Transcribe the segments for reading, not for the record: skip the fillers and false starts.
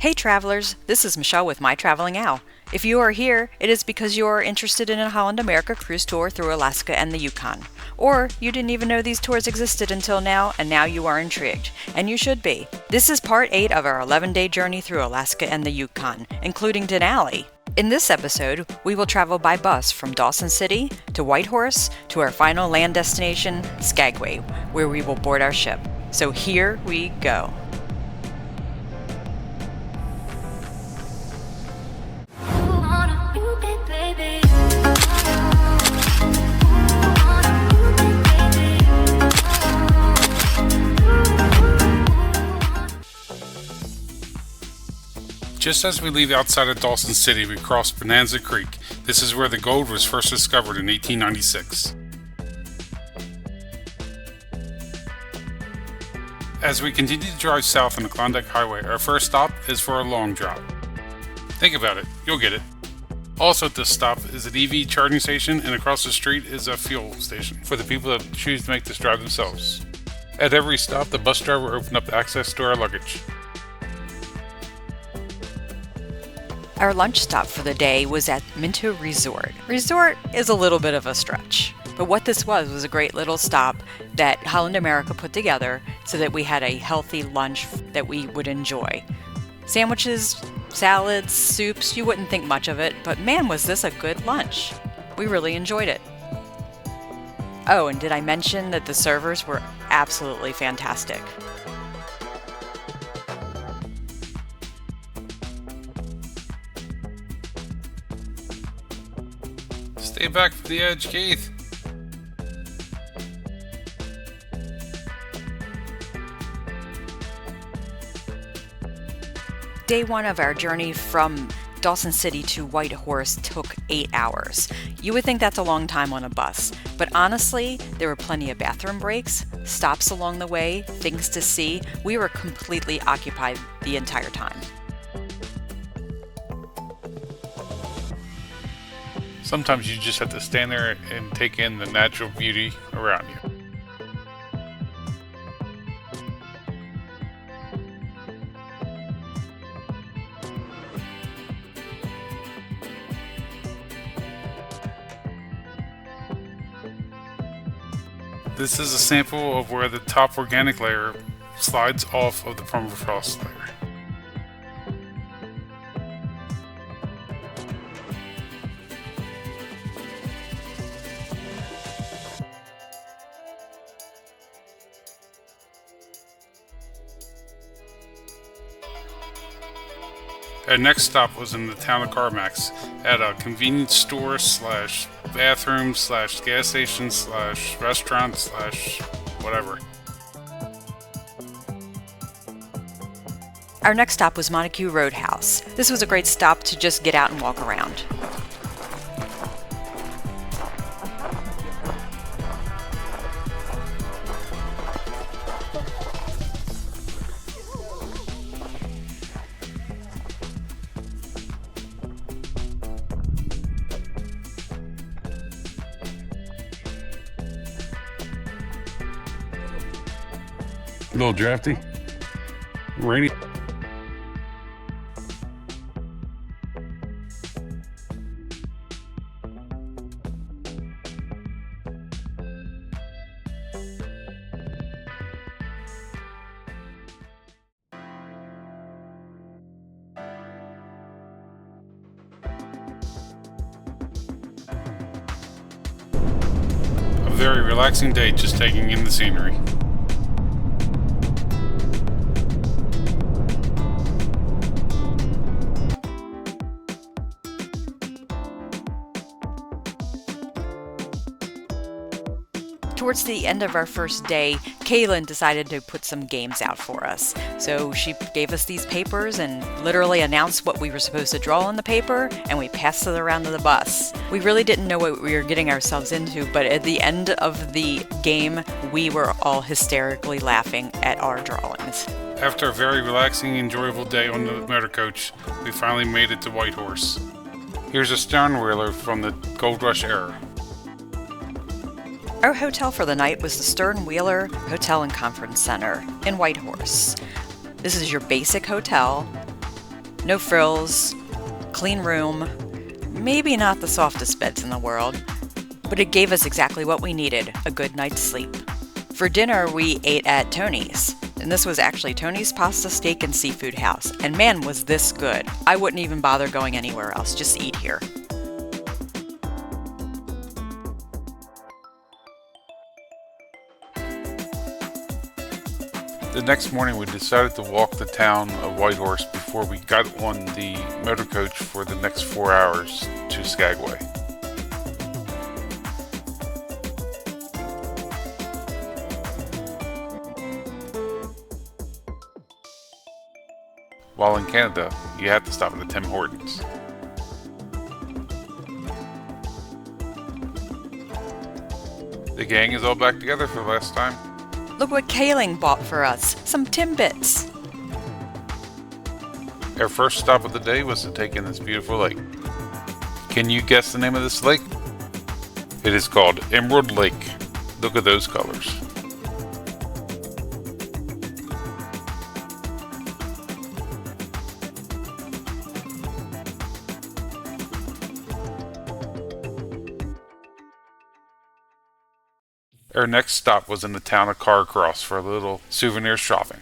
Hey travelers, this is Michelle with My Traveling Owl. If you are here, it is because you are interested in a Holland America cruise tour through Alaska and the Yukon. Or you didn't even know these tours existed until now, and now you are intrigued. And you should be. This is part 8 of our 11-day journey through Alaska and the Yukon, including Denali. In this episode, we will travel by bus from Dawson City to Whitehorse to our final land destination, Skagway, where we will board our ship. So here we go. Just as we leave outside of Dawson City, we cross Bonanza Creek. This is where the gold was first discovered in 1896. As we continue to drive south on the Klondike Highway, our first stop is for a long drop. Think about it, you'll get it. Also at this stop is an EV charging station, and across the street is a fuel station for the people that choose to make this drive themselves. At every stop, the bus driver opened up access to our luggage. Our lunch stop for the day was at Minto Resort. Resort is a little bit of a stretch, but what this was a great little stop that Holland America put together so that we had a healthy lunch that we would enjoy. Sandwiches, salads, soups, you wouldn't think much of it, but man was this a good lunch. We really enjoyed it. Oh, and did I mention that the servers were absolutely fantastic? Stay back from the edge, Keith. Day 1 of our journey from Dawson City to Whitehorse took 8 hours. You would think that's a long time on a bus, but honestly, there were plenty of bathroom breaks, stops along the way, things to see. We were completely occupied the entire time. Sometimes you just have to stand there and take in the natural beauty around you. This is a sample of where the top organic layer slides off of the permafrost layer. Our next stop was in the town of Carmax at a convenience store slash bathroom slash gas station slash restaurant slash whatever. Our next stop was Montague Roadhouse. This was a great stop to just get out and walk around. A little drafty. Rainy. A very relaxing day just taking in the scenery. Towards the end of our first day, Kaylin decided to put some games out for us. So she gave us these papers and literally announced what we were supposed to draw on the paper, and we passed it around to the bus. We really didn't know what we were getting ourselves into, but at the end of the game, we were all hysterically laughing at our drawings. After a very relaxing, enjoyable day on the motor coach, we finally made it to Whitehorse. Here's a sternwheeler from the Gold Rush era. Our hotel for the night was the Stern Wheeler Hotel and Conference Center in Whitehorse. This is your basic hotel. No frills, clean room, maybe not the softest beds in the world, but it gave us exactly what we needed, a good night's sleep. For dinner, we ate at Tony's, and this was actually Tony's Pasta, Steak, and Seafood House, and man, was this good. I wouldn't even bother going anywhere else, just eat here. The next morning we decided to walk the town of Whitehorse before we got on the motor coach for the next 4 hours to Skagway. While in Canada, you had to stop at the Tim Hortons. The gang is all back together for the last time. Look what Kaling bought for us, some Timbits. Our first stop of the day was to take in this beautiful lake. Can you guess the name of this lake? It is called Emerald Lake. Look at those colors. Our next stop was in the town of Carcross for a little souvenir shopping.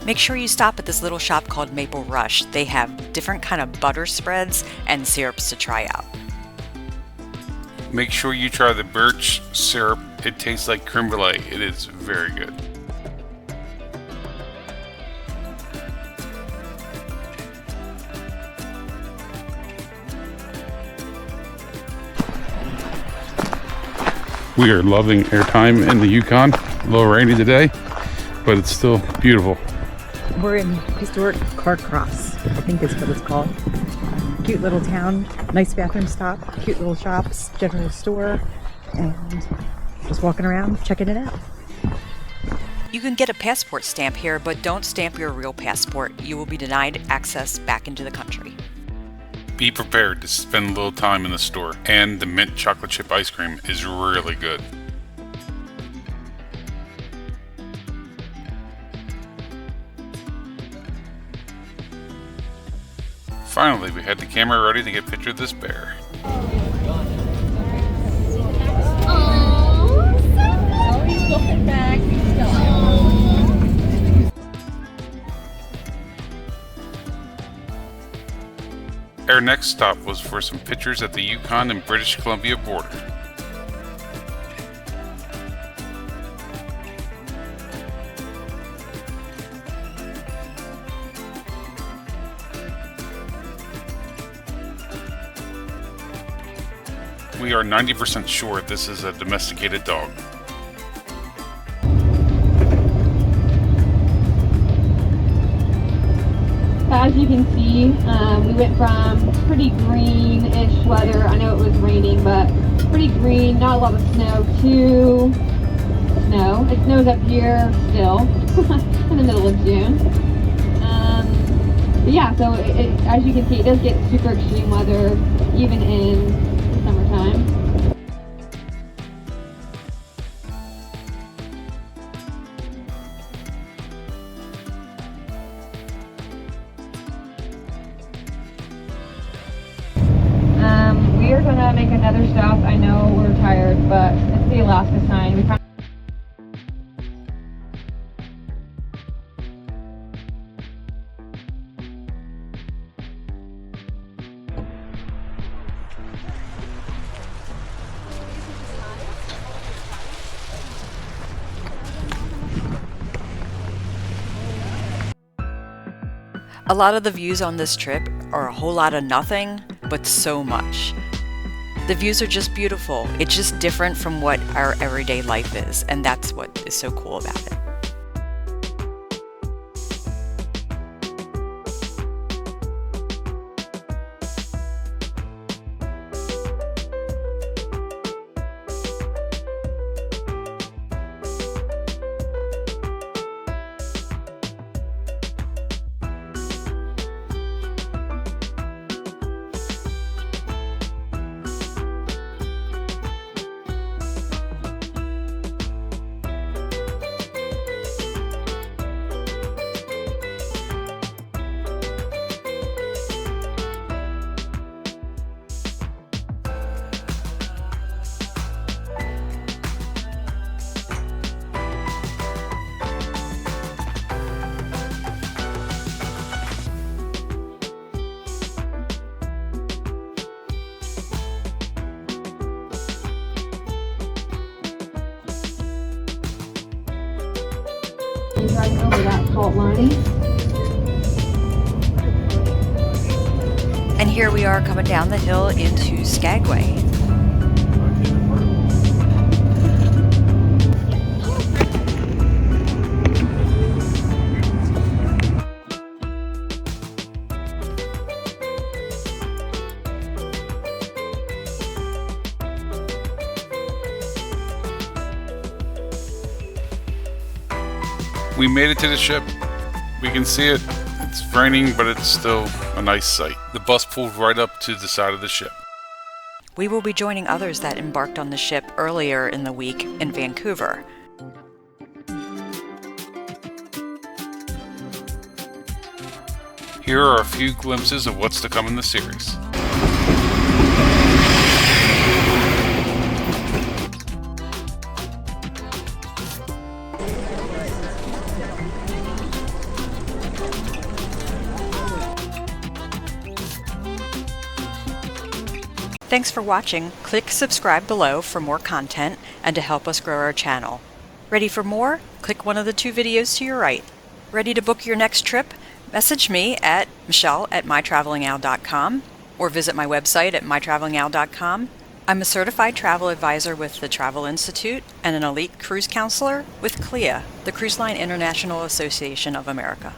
Make sure you stop at this little shop called Maple Rush. They have different kind of butter spreads and syrups to try out. Make sure you try the birch syrup. It tastes like creme brulee. It is very good. We are loving our time in the Yukon. A little rainy today, but it's still beautiful. We're in historic Carcross, I think is what it's called. Cute little town, nice bathroom stop, cute little shops, general store, and just walking around, checking it out. You can get a passport stamp here, but don't stamp your real passport. You will be denied access back into the country. Be prepared to spend a little time in the store, and the mint chocolate chip ice cream is really good. Finally, we had the camera ready to get a picture of this bear. He's looking back. Our next stop was for some pictures at the Yukon and British Columbia border. We are 90% sure this is a domesticated dog. As you can see, we went from pretty greenish weather. I know it was raining, but pretty green, not a lot of snow, to snow. It snows up here still in the middle of June. But yeah, so as you can see, it does get super extreme weather even in the summertime. We are gonna make another stop. I know we're tired, but it's the Alaska sign. We A lot of the views on this trip are a whole lot of nothing, but so much. The views are just beautiful. It's just different from what our everyday life is, and that's what is so cool about it. and driving over that fault line. And here we are coming down the hill into Skagway. We made it to the ship. We can see it. It's raining, but it's still a nice sight. The bus pulled right up to the side of the ship. We will be joining others that embarked on the ship earlier in the week in Vancouver. Here are a few glimpses of what's to come in the series. Thanks for watching. Click subscribe below for more content and to help us grow our channel. Ready for more? Click one of the 2 videos to your right. Ready to book your next trip? Message me at michelle@mytravelingowl.com or visit my website at mytravelingowl.com. I'm a certified travel advisor with the Travel Institute and an elite cruise counselor with CLIA, the Cruise Line International Association of America.